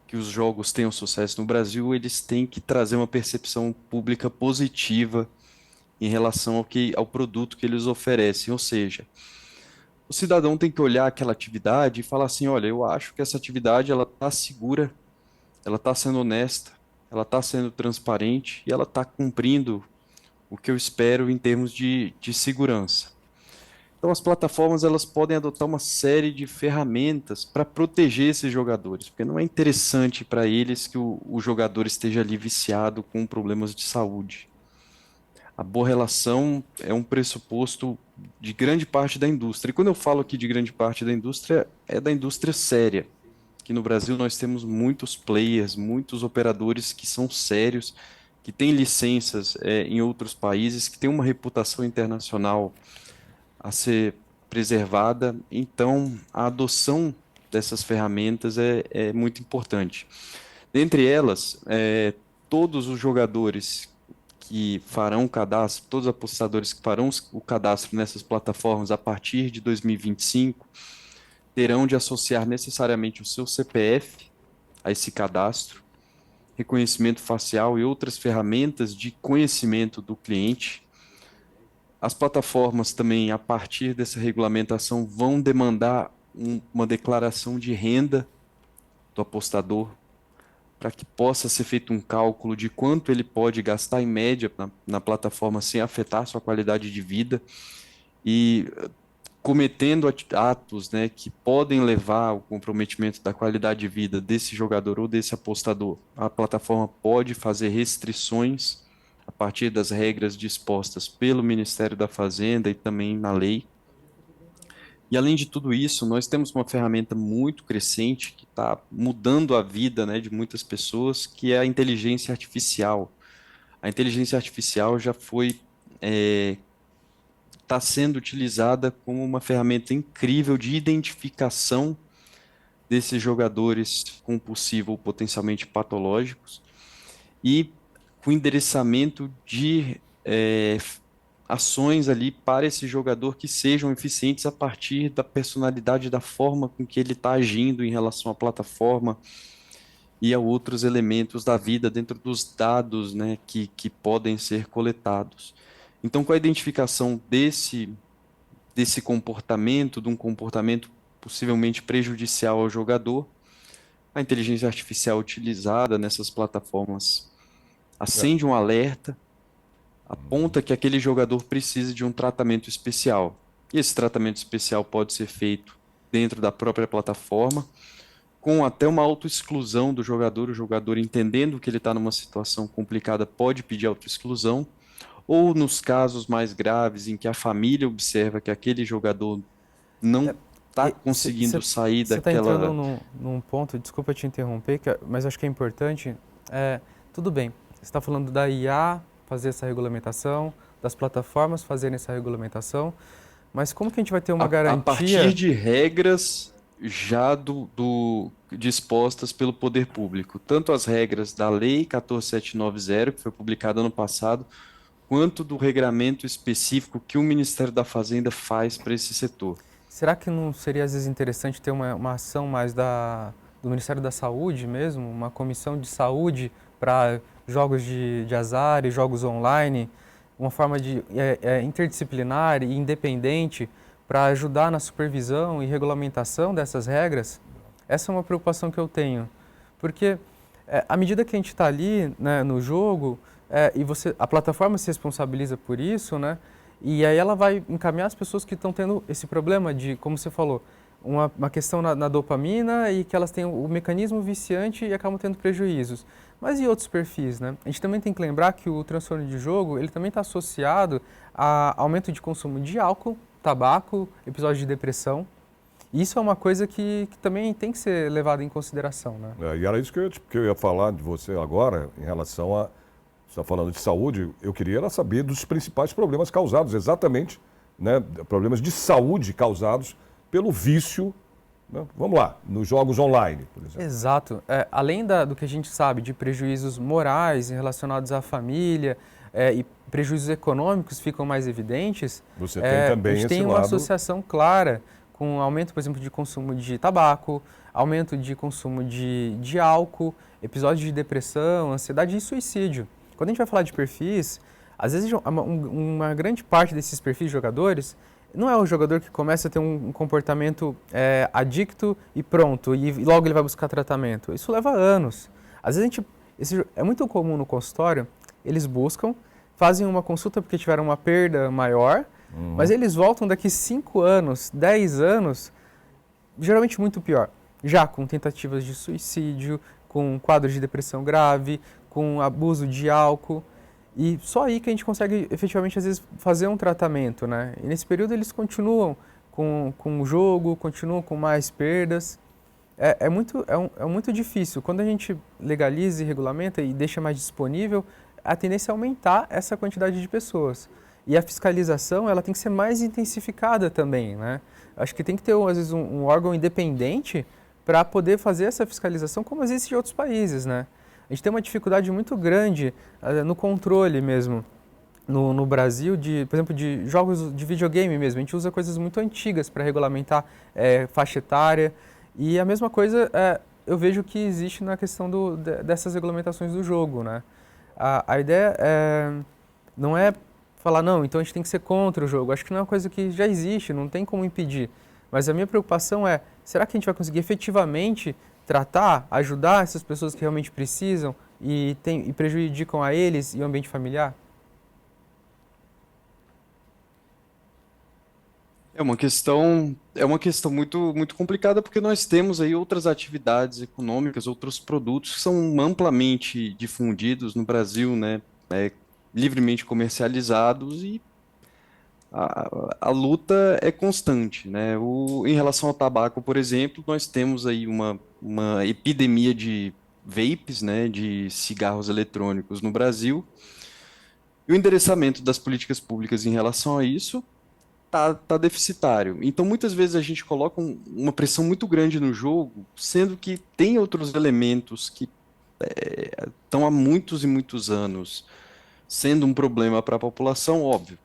que os jogos tenham sucesso no Brasil, eles têm que trazer uma percepção pública positiva em relação ao produto que eles oferecem. Ou seja, o cidadão tem que olhar aquela atividade e falar assim, olha, eu acho que essa atividade ela está segura, ela está sendo honesta, ela está sendo transparente e ela está cumprindo o que eu espero em termos de segurança. Então, as plataformas elas podem adotar uma série de ferramentas para proteger esses jogadores, porque não é interessante para eles que o jogador esteja ali viciado com problemas de saúde. A boa relação é um pressuposto de grande parte da indústria. E quando eu falo aqui de grande parte da indústria, é da indústria séria. Que no Brasil nós temos muitos players, muitos operadores que são sérios, que têm licenças em outros países, que têm uma reputação internacional a ser preservada. Então, a adoção dessas ferramentas é muito importante. Dentre elas, todos os jogadores que farão o cadastro, todos os apostadores que farão o cadastro nessas plataformas a partir de 2025, terão de associar necessariamente o seu CPF a esse cadastro, reconhecimento facial e outras ferramentas de conhecimento do cliente. As plataformas também, a partir dessa regulamentação, vão demandar uma declaração de renda do apostador, para que possa ser feito um cálculo de quanto ele pode gastar em média na plataforma sem afetar sua qualidade de vida e cometendo atos, né, que podem levar ao comprometimento da qualidade de vida desse jogador ou desse apostador. A plataforma pode fazer restrições a partir das regras dispostas pelo Ministério da Fazenda e também na lei. E além de tudo isso, nós temos uma ferramenta muito crescente que está mudando a vida, né, de muitas pessoas, que é a inteligência artificial. A inteligência artificial já foi está sendo utilizada como uma ferramenta incrível de identificação desses jogadores compulsivos ou potencialmente patológicos e com endereçamento de ações ali para esse jogador que sejam eficientes a partir da personalidade, da forma com que ele está agindo em relação à plataforma e a outros elementos da vida dentro dos dados, né, que podem ser coletados. Então, com a identificação desse comportamento, de um comportamento possivelmente prejudicial ao jogador, a inteligência artificial utilizada nessas plataformas acende um alerta, aponta que aquele jogador precisa de um tratamento especial. E esse tratamento especial pode ser feito dentro da própria plataforma, com até uma autoexclusão do jogador, o jogador entendendo que ele está numa situação complicada pode pedir autoexclusão, ou nos casos mais graves em que a família observa que aquele jogador não está conseguindo sair daquela... Você está entrando num ponto, desculpa te interromper, mas acho que é importante. Tudo bem, você está falando da IA fazer essa regulamentação, das plataformas fazerem essa regulamentação, mas como que a gente vai ter uma garantia... A partir de regras já dispostas pelo poder público, tanto as regras da Lei 14.790, que foi publicada ano passado, quanto do regramento específico que o Ministério da Fazenda faz para esse setor. Será que não seria, às vezes, interessante ter uma ação mais do Ministério da Saúde mesmo, uma comissão de saúde para jogos de azar e jogos online, uma forma de interdisciplinar e independente para ajudar na supervisão e regulamentação dessas regras? Essa é uma preocupação que eu tenho, porque à medida que a gente está ali, né, no jogo, a plataforma se responsabiliza por isso, né? E aí ela vai encaminhar as pessoas que estão tendo esse problema de, como você falou, uma questão na dopamina e que elas têm o mecanismo viciante e acabam tendo prejuízos. Mas e outros perfis, né? A gente também tem que lembrar que o transtorno de jogo, ele também está associado a aumento de consumo de álcool, tabaco, episódios de depressão. Isso é uma coisa que também tem que ser levada em consideração, né? E era isso que eu ia falar de você agora, em relação a... Você está falando de saúde, eu queria saber dos principais problemas causados, exatamente, né, problemas de saúde causados pelo vício, né, vamos lá, nos jogos online, por exemplo. Exato. Além do que a gente sabe de prejuízos morais relacionados à família e prejuízos econômicos ficam mais evidentes, você tem também a gente esse tem uma lado... associação clara com aumento, por exemplo, de consumo de tabaco, aumento de consumo de álcool, episódios de depressão, ansiedade e suicídio. Quando a gente vai falar de perfis, às vezes uma grande parte desses perfis de jogadores não é o jogador que começa a ter um comportamento adicto e pronto, e logo ele vai buscar tratamento. Isso leva anos. Às vezes é muito comum no consultório, eles buscam, fazem uma consulta porque tiveram uma perda maior, mas eles voltam daqui 5 anos, 10 anos, geralmente muito pior. Já com tentativas de suicídio, com quadros de depressão grave, com abuso de álcool, e só aí que a gente consegue efetivamente, às vezes, fazer um tratamento, né? E nesse período eles continuam com o jogo, continuam com mais perdas. É muito difícil. Quando a gente legaliza e regulamenta e deixa mais disponível, a tendência é aumentar essa quantidade de pessoas. E a fiscalização, ela tem que ser mais intensificada também, né? Acho que tem que ter, às vezes, um órgão independente para poder fazer essa fiscalização como existe em outros países, né? A gente tem uma dificuldade muito grande no controle mesmo no Brasil, por exemplo, de jogos de videogame mesmo. A gente usa coisas muito antigas para regulamentar faixa etária. E a mesma coisa eu vejo que existe na questão dessas regulamentações do jogo, né? A ideia não é falar, não, então a gente tem que ser contra o jogo. Acho que não é uma coisa que já existe, não tem como impedir. Mas a minha preocupação é, será que a gente vai conseguir efetivamente tratar, ajudar essas pessoas que realmente precisam e prejudicam a eles e o ambiente familiar? É uma questão muito complicada porque nós temos aí outras atividades econômicas, outros produtos que são amplamente difundidos no Brasil, né? Livremente comercializados e a luta é constante, né? Em relação ao tabaco, por exemplo, nós temos aí uma epidemia de vapes, né? De cigarros eletrônicos no Brasil. E o endereçamento das políticas públicas em relação a isso tá deficitário. Então, muitas vezes a gente coloca uma pressão muito grande no jogo, sendo que tem outros elementos que estão há muitos e muitos anos sendo um problema para a população, óbvio.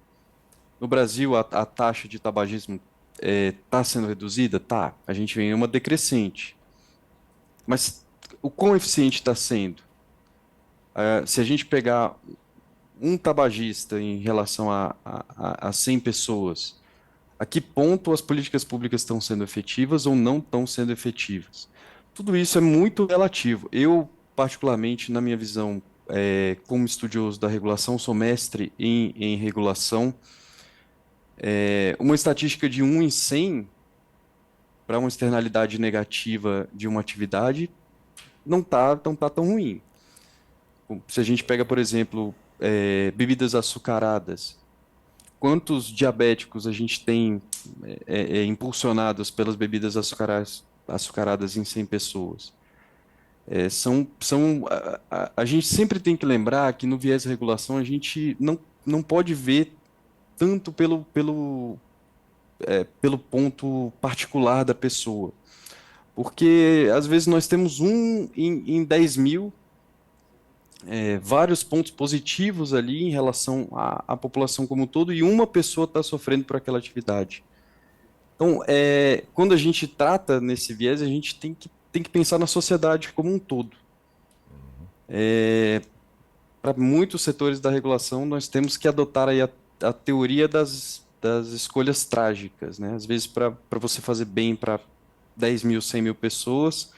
No Brasil, a taxa de tabagismo está sendo reduzida? Tá. A gente vem em uma decrescente. Mas o quão eficiente está sendo? Se a gente pegar um tabagista em relação a 100 pessoas, a que ponto as políticas públicas estão sendo efetivas ou não estão sendo efetivas? Tudo isso é muito relativo. Eu, particularmente, na minha visão, como estudioso da regulação, sou mestre em regulação. Uma estatística de 1 em 100 para uma externalidade negativa de uma atividade não tá tão ruim. Se a gente pega, por exemplo, bebidas açucaradas, quantos diabéticos a gente tem impulsionados pelas bebidas açucaradas em 100 pessoas? A gente sempre tem que lembrar que no viés de regulação a gente não pode ver tanto pelo ponto particular da pessoa. Porque, às vezes, nós temos em 10 mil vários pontos positivos ali em relação à população como um todo e uma pessoa está sofrendo por aquela atividade. Então, quando a gente trata nesse viés, a gente tem que pensar na sociedade como um todo. Para muitos setores da regulação, nós temos que adotar aí a teoria das escolhas trágicas, né? Às vezes, para você fazer bem para 10 mil, 100 mil pessoas,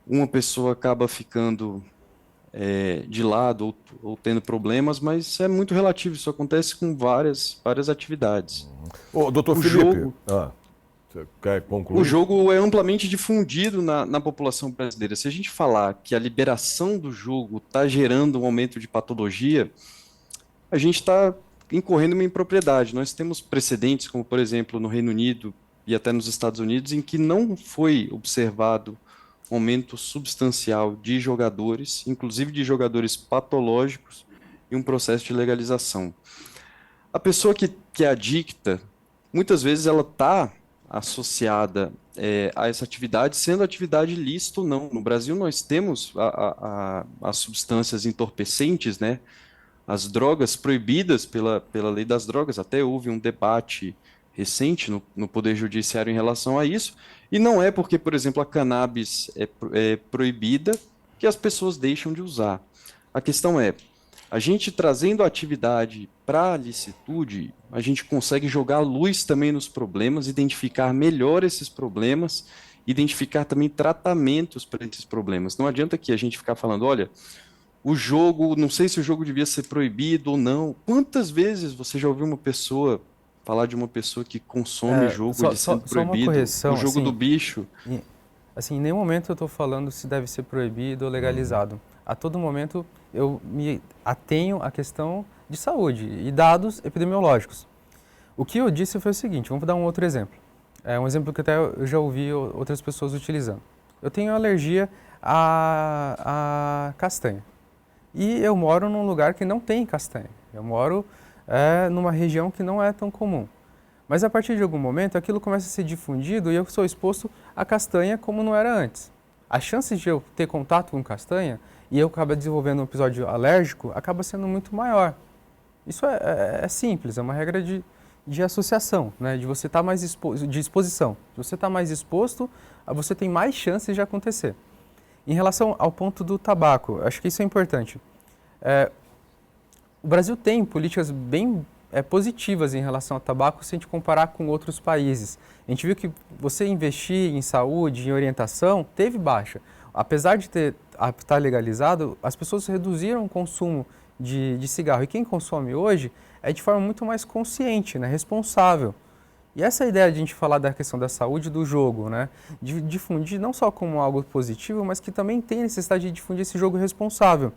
uma pessoa acaba ficando de lado ou tendo problemas, mas é muito relativo, isso acontece com várias atividades. Ô, doutor Felipe, você quer concluir? O jogo é amplamente difundido na população brasileira. Se a gente falar que a liberação do jogo está gerando um aumento de patologia, a gente está incorrendo uma impropriedade. Nós temos precedentes, como por exemplo no Reino Unido e até nos Estados Unidos, em que não foi observado um aumento substancial de jogadores, inclusive de jogadores patológicos, em um processo de legalização. A pessoa que é adicta, muitas vezes ela está associada a essa atividade, sendo atividade lícita ou não. No Brasil nós temos as substâncias entorpecentes, né? As drogas proibidas pela lei das drogas, até houve um debate recente no Poder Judiciário em relação a isso, e não é porque, por exemplo, a cannabis é proibida que as pessoas deixam de usar. A questão é, a gente trazendo a atividade para a licitude, a gente consegue jogar luz também nos problemas, identificar melhor esses problemas, identificar também tratamentos para esses problemas. Não adianta que a gente ficar falando, olha, o jogo, não sei se o jogo devia ser proibido ou não. Quantas vezes você já ouviu uma pessoa falar de uma pessoa que consome jogo de sendo proibido? Só uma correção, o jogo assim, do bicho. Assim, em nenhum momento eu estou falando se deve ser proibido ou legalizado. A todo momento eu me atenho à questão de saúde e dados epidemiológicos. O que eu disse foi o seguinte, vamos dar um outro exemplo. Um exemplo que até eu já ouvi outras pessoas utilizando. Eu tenho alergia a castanha. E eu moro num lugar que não tem castanha. Eu moro numa região que não é tão comum. Mas a partir de algum momento, aquilo começa a ser difundido e eu sou exposto a castanha como não era antes. A chance de eu ter contato com castanha e eu acabar desenvolvendo um episódio alérgico acaba sendo muito maior. Isso é simples, é uma regra de associação, né? De você estar mais de exposição. Se você está mais exposto, você tem mais chances de acontecer. Em relação ao ponto do tabaco, acho que isso é importante. O Brasil tem políticas bem positivas em relação ao tabaco se a gente comparar com outros países. A gente viu que você investir em saúde, em orientação, teve baixa. Apesar de estar legalizado, as pessoas reduziram o consumo de cigarro. E quem consome hoje é de forma muito mais consciente, né, responsável. E essa ideia de a gente falar da questão da saúde do jogo, né, de difundir não só como algo positivo, mas que também tem necessidade de difundir esse jogo responsável.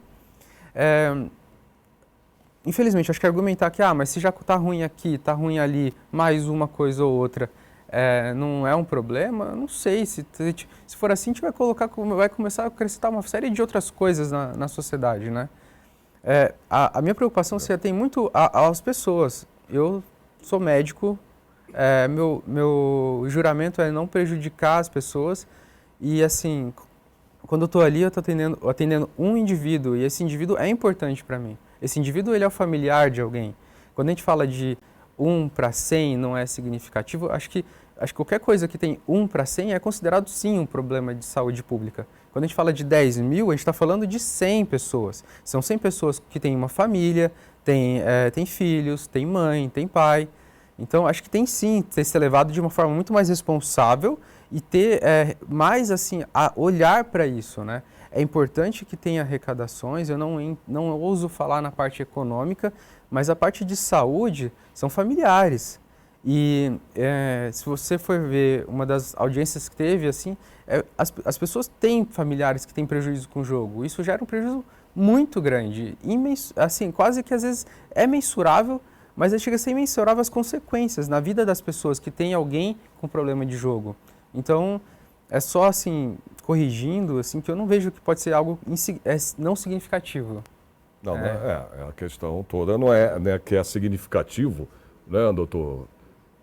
Infelizmente, acho que argumentar que, mas se já está ruim aqui, está ruim ali, mais uma coisa ou outra, não é um problema, não sei. Se for assim, a gente vai começar a acrescentar uma série de outras coisas na sociedade, né? A minha preocupação se tem muito às pessoas. Eu sou médico, meu juramento é não prejudicar as pessoas e, assim, quando eu estou ali, eu estou atendendo um indivíduo e esse indivíduo é importante para mim. Esse indivíduo, ele é o familiar de alguém. Quando a gente fala de 1 para 100 não é significativo, acho que qualquer coisa que tem 1 para 100 é considerado sim um problema de saúde pública. Quando a gente fala de 10 mil, a gente está falando de 100 pessoas. São 100 pessoas que têm uma família, têm filhos, têm mãe, têm pai. Então, acho que tem sim ter ser levado de uma forma muito mais responsável e ter mais assim, a olhar para isso, né? É importante que tenha arrecadações, eu não ouso falar na parte econômica, mas a parte de saúde são familiares. E se você for ver uma das audiências que teve, assim, as pessoas têm familiares que têm prejuízo com o jogo. Isso gera um prejuízo muito grande, assim, quase que às vezes é mensurável, mas chega a ser imensurável as consequências na vida das pessoas que tem alguém com problema de jogo. Então, é só assim, corrigindo, assim, que eu não vejo que pode ser algo não significativo. Não, a questão toda não é, né, que é significativo, né, doutor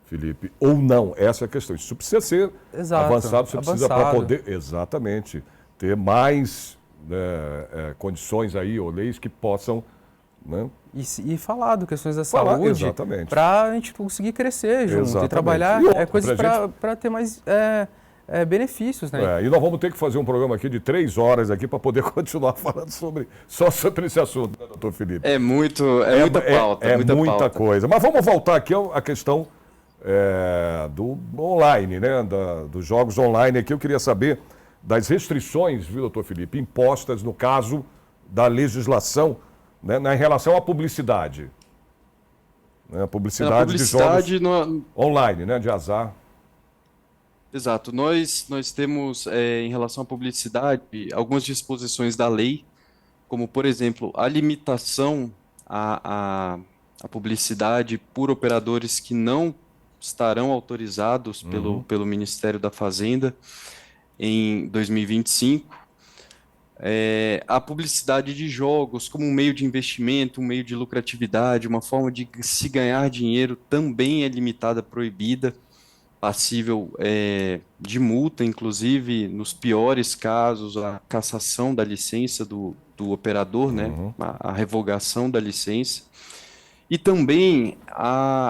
Felipe, ou não, essa é a questão. Isso precisa ser avançado, você precisa para poder, exatamente, ter mais, né, condições aí, ou leis que possam, né? E falar de questões da saúde, para a gente conseguir crescer junto e trabalhar coisas para ter mais benefícios, né? E nós vamos ter que fazer um programa aqui de 3 horas aqui para poder continuar falando só sobre esse assunto, né, doutor Felipe? É muita pauta. É muita coisa. Mas vamos voltar aqui à questão do online, né? Dos jogos online aqui. Eu queria saber das restrições, viu, doutor Felipe, impostas no caso da legislação, né, em relação à publicidade. Né, a publicidade de jogos online, né, de azar. Exato. Nós temos, em relação à publicidade, algumas disposições da lei, como, por exemplo, a limitação à publicidade por operadores que não estarão autorizados pelo Ministério da Fazenda em 2025. A publicidade de jogos como um meio de investimento, um meio de lucratividade, uma forma de se ganhar dinheiro também é limitada, proibida, passível de multa, inclusive nos piores casos, a cassação da licença do operador, né? A revogação da licença. E também,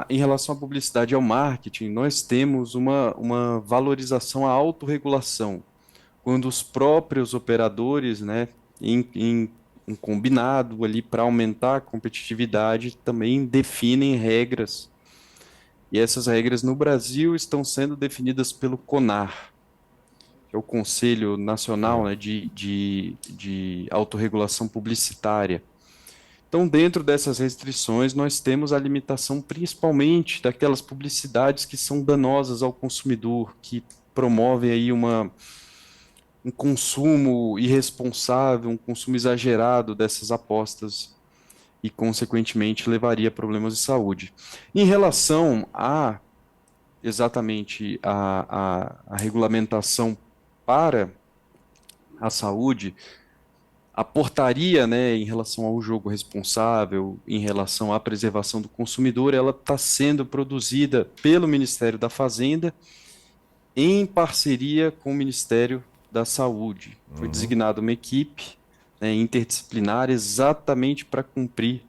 em relação à publicidade e ao marketing, nós temos uma valorização à autorregulação, quando os próprios operadores, né, em um combinado ali para aumentar a competitividade, também definem regras. E essas regras no Brasil estão sendo definidas pelo CONAR, que é o Conselho Nacional, né, de Autorregulação Publicitária. Então, dentro dessas restrições, nós temos a limitação principalmente daquelas publicidades que são danosas ao consumidor, que promovem aí um consumo irresponsável, um consumo exagerado dessas apostas e, consequentemente, levaria a problemas de saúde. Em relação exatamente a regulamentação para a saúde, a portaria, né, em relação ao jogo responsável, em relação à preservação do consumidor, ela está sendo produzida pelo Ministério da Fazenda em parceria com o Ministério da Saúde. Foi designada uma equipe, né, interdisciplinar exatamente para cumprir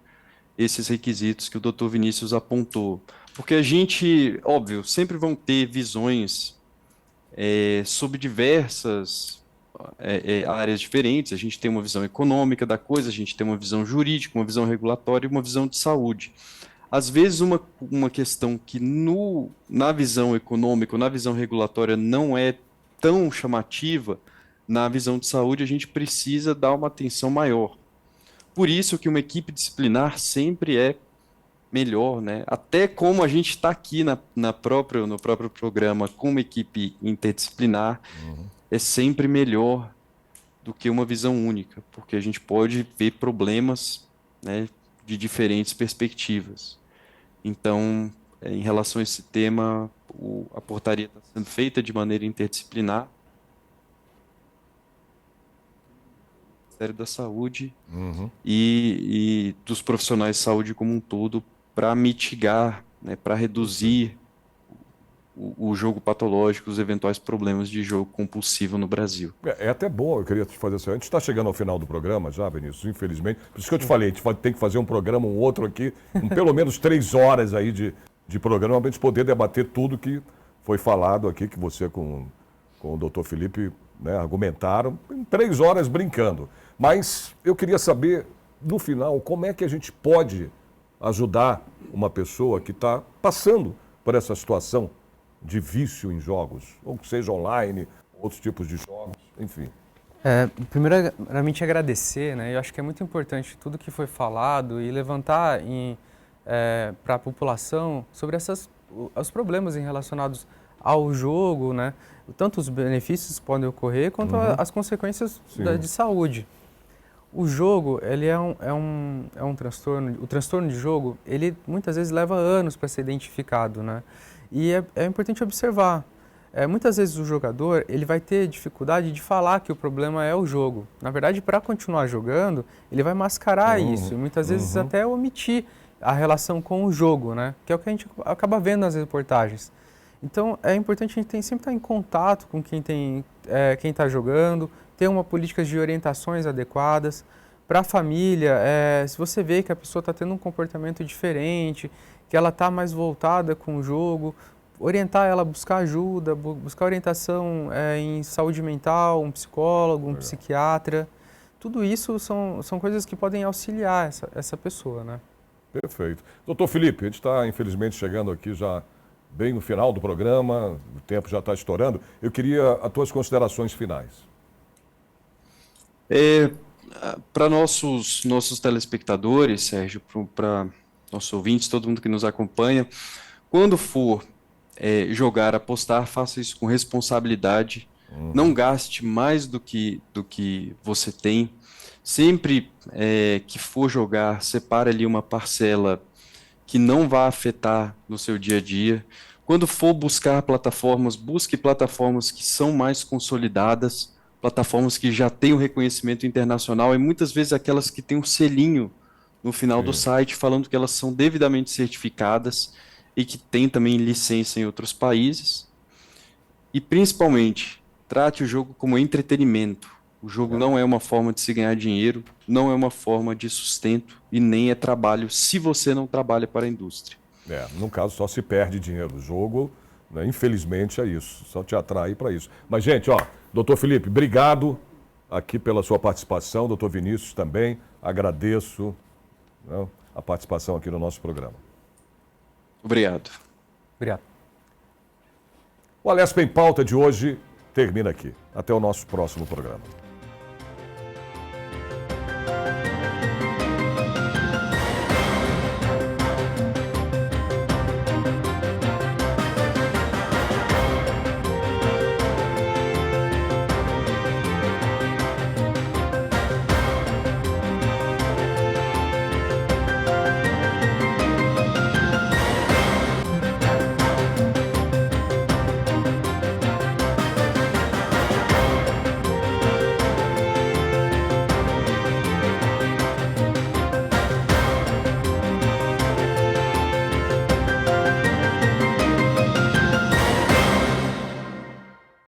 esses requisitos que o Dr. Vinícius apontou. Porque a gente, óbvio, sempre vão ter visões sobre diversas áreas diferentes. A gente tem uma visão econômica da coisa, a gente tem uma visão jurídica, uma visão regulatória e uma visão de saúde. Às vezes uma questão que na visão econômica, na visão regulatória não é tão chamativa, na visão de saúde a gente precisa dar uma atenção maior. Por isso que uma equipe disciplinar sempre é melhor, né? Até como a gente está aqui no próprio programa com uma equipe interdisciplinar, é sempre melhor do que uma visão única, porque a gente pode ver problemas, né, de diferentes perspectivas. Então, em relação a esse tema, a portaria está sendo feita de maneira interdisciplinar. Ministério da Saúde e dos profissionais de saúde como um todo, para mitigar, né, para reduzir o jogo patológico, os eventuais problemas de jogo compulsivo no Brasil. É até bom, eu queria te fazer assim. A gente está chegando ao final do programa já, Vinícius, infelizmente. Por isso que eu te falei, a gente tem que fazer um programa, um outro aqui, com pelo menos 3 horas aí de programa, para a gente poder debater tudo que foi falado aqui, que você com o doutor Felipe, né, argumentaram, em 3 horas brincando. Mas eu queria saber, no final, como é que a gente pode ajudar uma pessoa que está passando por essa situação de vício em jogos, ou que seja online, outros tipos de jogos, enfim. Primeiramente agradecer, né? Eu acho que é muito importante tudo que foi falado e levantar para a população sobre os problemas relacionados ao jogo, né? Tanto os benefícios que podem ocorrer, quanto as consequências de saúde. O jogo, ele é um transtorno, o transtorno de jogo, ele muitas vezes leva anos para ser identificado, né? E é importante observar, muitas vezes o jogador, ele vai ter dificuldade de falar que o problema é o jogo. Na verdade, para continuar jogando, ele vai mascarar isso, e muitas vezes até omitir a relação com o jogo, né? Que é o que a gente acaba vendo nas reportagens. Então, é importante a gente sempre estar em contato com quem está jogando, ter uma política de orientações adequadas. Para a família, se você vê que a pessoa está tendo um comportamento diferente, que ela está mais voltada com o jogo, orientar ela a buscar ajuda, buscar orientação em saúde mental, um psicólogo, um psiquiatra. Tudo isso são coisas que podem auxiliar essa pessoa, né? Perfeito. Doutor Felipe, a gente está, infelizmente, chegando aqui já bem no final do programa, o tempo já está estourando. Eu queria as tuas considerações finais. Para nossos telespectadores, Sérgio, para nossos ouvintes, todo mundo que nos acompanha, quando for jogar, apostar, faça isso com responsabilidade. Não gaste mais do que você tem. Sempre que for jogar, separe ali uma parcela que não vá afetar no seu dia a dia. Quando for buscar plataformas, busque plataformas que são mais consolidadas, plataformas que já têm o reconhecimento internacional e muitas vezes aquelas que têm um selinho no final do site falando que elas são devidamente certificadas e que têm também licença em outros países. E principalmente, trate o jogo como entretenimento. O jogo não é uma forma de se ganhar dinheiro, não é uma forma de sustento e nem é trabalho se você não trabalha para a indústria. No caso, só se perde dinheiro. O jogo, né, infelizmente, é isso. Só te atrai para isso. Mas, gente, doutor Felipe, obrigado aqui pela sua participação. Doutor Vinícius também, agradeço, né, a participação aqui no nosso programa. Obrigado. Obrigado. O Alesp em Pauta de hoje termina aqui. Até o nosso próximo programa.